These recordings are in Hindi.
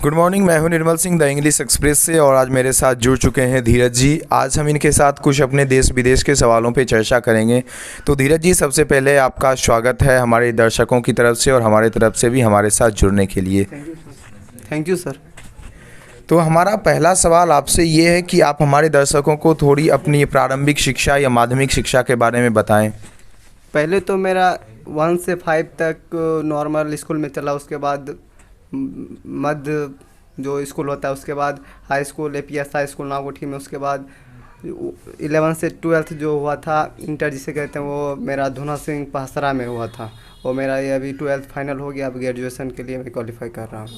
Good morning. मैं हूं Nirmal Singh the English express से और आज मेरे साथ जुड़ चुके हैं धीरज जी। आज हम इनके साथ कुछ अपने देश विदेश के सवालों पे चर्चा करेंगे। तो धीरज जी, सबसे पहले आपका स्वागत है हमारे दर्शकों की तरफ से और हमारे तरफ से भी हमारे साथ जुड़ने के लिए। Thank you sir. तो हमारा पहला सवाल आपसे ये है कि आप हमारे दर्शकों को थोड़ी अपनी प्रारंभिक शिक्षा या माध्यमिक शिक्षा के बारे में बताएं। पहले तो मेरा 1 से 5 तक नॉर्मल स्कूल में चला। उसके बाद मध्य जो स्कूल होता है, उसके बाद high school APS high school Nagothi में। उसके बाद 11 से 12 जो हुआ था इंटर जिसे कहते हैं, वो मेरा धुना सिंह पहसरा में हुआ था। और मेरा ये अभी 12th फाइनल हो गया। अब ग्रेजुएशन के लिए मैं क्वालिफाई कर रहा हूँ।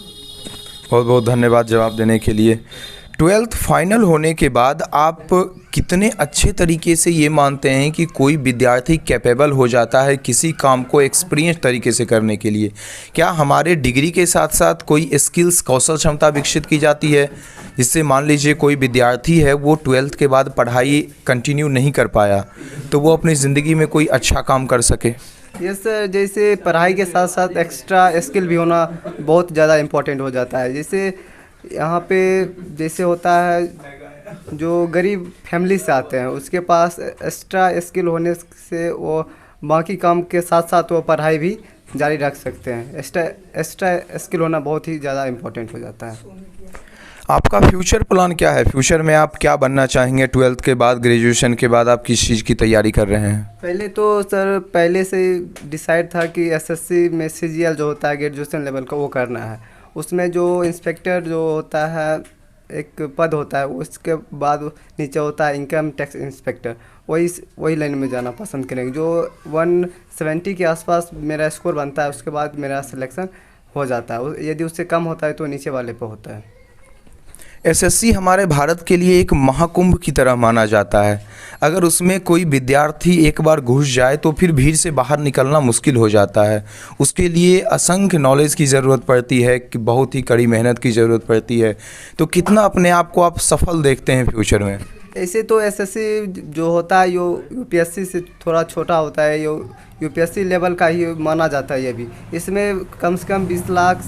बहुत बहुत धन्यवाद जवाब देने के लिए। 12th फाइनल होने के बाद आप कितने अच्छे तरीके से ये मानते हैं कि कोई विद्यार्थी कैपेबल हो जाता है किसी काम को एक्सपीरियंस तरीके से करने के लिए? क्या हमारे डिग्री के साथ साथ कोई स्किल्स कौशल क्षमता विकसित की जाती है, जिससे मान लीजिए कोई विद्यार्थी है वो 12th के बाद पढ़ाई कंटिन्यू नहीं कर पाया तो वो अपनी ज़िंदगी में कोई अच्छा काम कर सके? यस सर, जैसे पढ़ाई के साथ साथ एक्स्ट्रा स्किल भी होना बहुत ज़्यादा इम्पोर्टेंट हो जाता है। जैसे यहाँ पे जैसे होता है जो गरीब फैमिली से आते हैं, उसके पास एक्स्ट्रा स्किल होने से वो बाकी काम के साथ साथ वो पढ़ाई भी जारी रख सकते हैं। एक्स्ट्रा स्किल होना बहुत ही ज़्यादा इम्पोर्टेंट हो जाता है। आपका फ्यूचर प्लान क्या है? फ्यूचर में आप क्या बनना चाहेंगे? 12th के बाद, ग्रेजुएशन के बाद आप किस चीज़ की तैयारी कर रहे हैं? पहले तो सर पहले से डिसाइड था कि SSC में CGL जो होता है ग्रेजुएशन लेवल का वो करना है। उसमें जो इंस्पेक्टर जो होता है एक पद होता है, उसके बाद नीचे होता है इनकम टैक्स इंस्पेक्टर। वही लाइन में जाना पसंद करेंगे। जो 170 के आसपास मेरा स्कोर बनता है, उसके बाद मेरा सिलेक्शन हो जाता है। यदि उससे कम होता है तो नीचे वाले पे होता है। SSC हमारे भारत के लिए एक महाकुंभ की तरह माना जाता है। अगर उसमें कोई विद्यार्थी एक बार घुस जाए तो फिर भीड़ से बाहर निकलना मुश्किल हो जाता है। उसके लिए असंख्य नॉलेज की ज़रूरत पड़ती है, कि बहुत ही कड़ी मेहनत की ज़रूरत पड़ती है। तो कितना अपने आप को आप सफल देखते हैं फ्यूचर में? ऐसे तो SSC जो होता है यो UPSC से थोड़ा छोटा होता है। यो UPSC लेवल का ही माना जाता है। ये भी इसमें कम से कम 20 लाख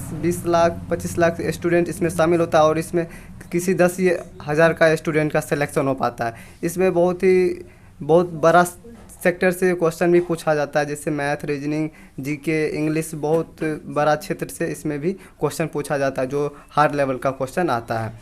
25 लाख स्टूडेंट इसमें शामिल होता है और इसमें किसी 10,000 का स्टूडेंट का सिलेक्शन हो पाता है। इसमें बहुत बड़ा सेक्टर से क्वेश्चन भी पूछा जाता है, जैसे मैथ, रीजनिंग, GK, इंग्लिश। बहुत बड़ा क्षेत्र से इसमें भी क्वेश्चन पूछा जाता है, जो हार्ड लेवल का क्वेश्चन आता है।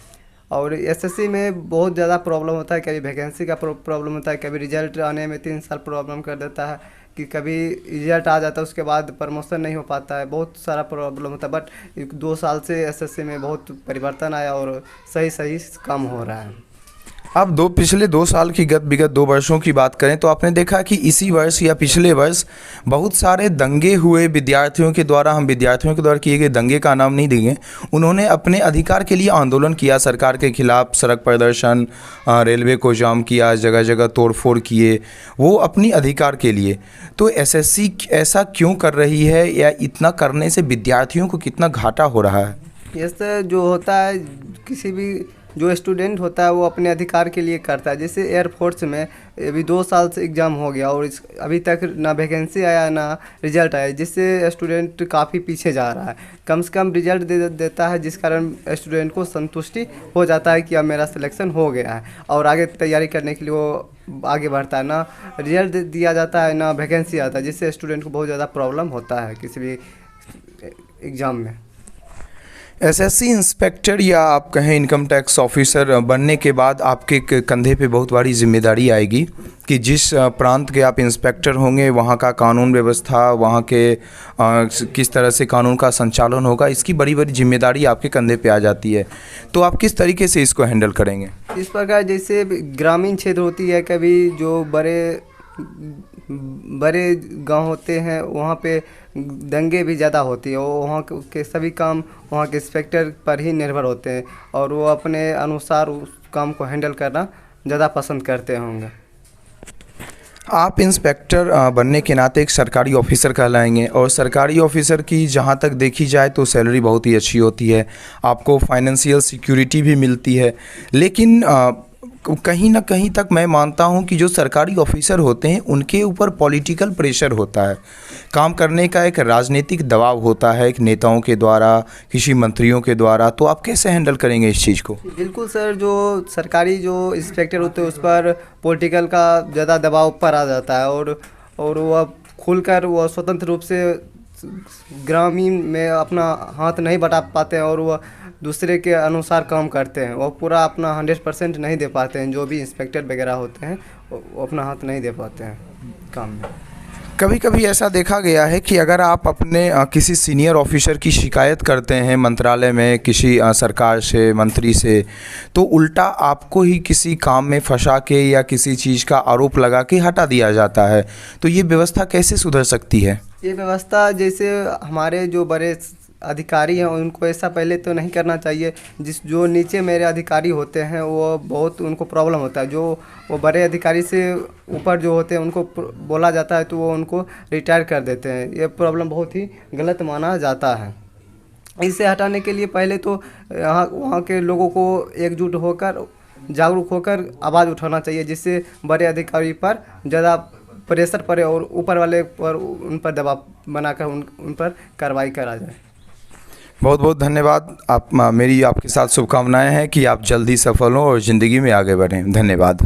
और SSC में बहुत ज़्यादा प्रॉब्लम होता है। कभी वैकेंसी का प्रॉब्लम होता है, कभी रिजल्ट आने में 3 साल प्रॉब्लम कर देता है, कि कभी रिजल्ट आ जाता है उसके बाद प्रमोशन नहीं हो पाता है। बहुत सारा प्रॉब्लम होता है। बट 2 साल से SSC में बहुत परिवर्तन आया और सही काम हो रहा है। आप पिछले 2 साल की विगत 2 वर्षों की बात करें तो आपने देखा कि इसी वर्ष या पिछले वर्ष बहुत सारे दंगे हुए विद्यार्थियों के द्वारा। हम विद्यार्थियों के द्वारा किए गए दंगे का नाम नहीं देंगे। उन्होंने अपने अधिकार के लिए आंदोलन किया, सरकार के खिलाफ सड़क प्रदर्शन, रेलवे को जाम किया, जगह जगह तोड़फोड़ किए, वो अपनी अधिकार के लिए। तो SSC ऐसा क्यों कर रही है, या इतना करने से विद्यार्थियों को कितना घाटा हो रहा है? ये जो होता है, किसी भी जो स्टूडेंट होता है वो अपने अधिकार के लिए करता है। जैसे एयरफोर्स में अभी 2 साल से एग्ज़ाम हो गया और अभी तक ना वैकेंसी आया ना रिजल्ट आया, जिससे स्टूडेंट काफ़ी पीछे जा रहा है। कम से कम रिजल्ट देता है, जिस कारण स्टूडेंट को संतुष्टि हो जाता है कि अब मेरा सिलेक्शन हो गया है और आगे तैयारी करने के लिए वो आगे बढ़ता है। ना रिजल्ट दिया जाता है ना वैकेंसी आता है, जिससे स्टूडेंट को बहुत ज़्यादा प्रॉब्लम होता है किसी भी एग्ज़ाम में। SSC इंस्पेक्टर या आप कहें इनकम टैक्स ऑफिसर बनने के बाद आपके कंधे पे बहुत बड़ी जिम्मेदारी आएगी कि जिस प्रांत के आप इंस्पेक्टर होंगे वहाँ का कानून व्यवस्था, वहाँ के किस तरह से कानून का संचालन होगा, इसकी बड़ी बड़ी जिम्मेदारी आपके कंधे पे आ जाती है। तो आप किस तरीके से इसको हैंडल करेंगे? इस प्रकार जैसे ग्रामीण क्षेत्र होती है, कभी जो बड़े गांव होते हैं वहाँ पे दंगे भी ज़्यादा होती है। वहाँ के सभी काम वहाँ के इंस्पेक्टर पर ही निर्भर होते हैं और वो अपने अनुसार उस काम को हैंडल करना ज़्यादा पसंद करते होंगे। आप इंस्पेक्टर बनने के नाते एक सरकारी ऑफिसर कहलाएंगे और सरकारी ऑफिसर की जहां तक देखी जाए तो सैलरी बहुत ही अच्छी होती है, आपको फाइनेंशियल सिक्योरिटी भी मिलती है। लेकिन कहीं ना कहीं तक मैं मानता हूं कि जो सरकारी ऑफिसर होते हैं उनके ऊपर पॉलिटिकल प्रेशर होता है, काम करने का एक राजनीतिक दबाव होता है, एक नेताओं के द्वारा, किसी मंत्रियों के द्वारा। तो आप कैसे हैंडल करेंगे इस चीज़ को? बिल्कुल सर, जो सरकारी जो इंस्पेक्टर होते हैं उस पर पॉलिटिकल का ज़्यादा दबाव ऊपर आ जाता है, और वह खुलकर वह स्वतंत्र रूप से ग्रामीण में अपना हाथ नहीं बटा पाते हैं, और वह दूसरे के अनुसार काम करते हैं। वो पूरा अपना 100% नहीं दे पाते हैं। जो भी इंस्पेक्टर वगैरह होते हैं वो अपना हाथ नहीं दे पाते हैं काम में। कभी कभी ऐसा देखा गया है कि अगर आप अपने किसी सीनियर ऑफिसर की शिकायत करते हैं मंत्रालय में किसी सरकार से, मंत्री से, तो उल्टा आपको ही किसी काम में फंसा के या किसी चीज़ का आरोप लगा के हटा दिया जाता है। तो ये व्यवस्था कैसे सुधर सकती है? ये व्यवस्था, जैसे हमारे जो बड़े अधिकारी हैं उनको ऐसा पहले तो नहीं करना चाहिए। जो नीचे मेरे अधिकारी होते हैं वो बहुत उनको प्रॉब्लम होता है। जो वो बड़े अधिकारी से ऊपर जो होते हैं उनको बोला जाता है तो वो उनको रिटायर कर देते हैं। ये प्रॉब्लम बहुत ही गलत माना जाता है। इसे हटाने के लिए पहले तो वहाँ के लोगों को एकजुट होकर, जागरूक होकर आवाज़ उठाना चाहिए, जिससे बड़े अधिकारी पर ज़्यादा प्रेशर पड़े और ऊपर वाले पर उन पर दबाव बनाकर उन पर कार्रवाई करा जाए। बहुत बहुत धन्यवाद। मेरी आपके साथ शुभकामनाएं हैं कि आप जल्दी सफल हों और ज़िंदगी में आगे बढ़ें। धन्यवाद।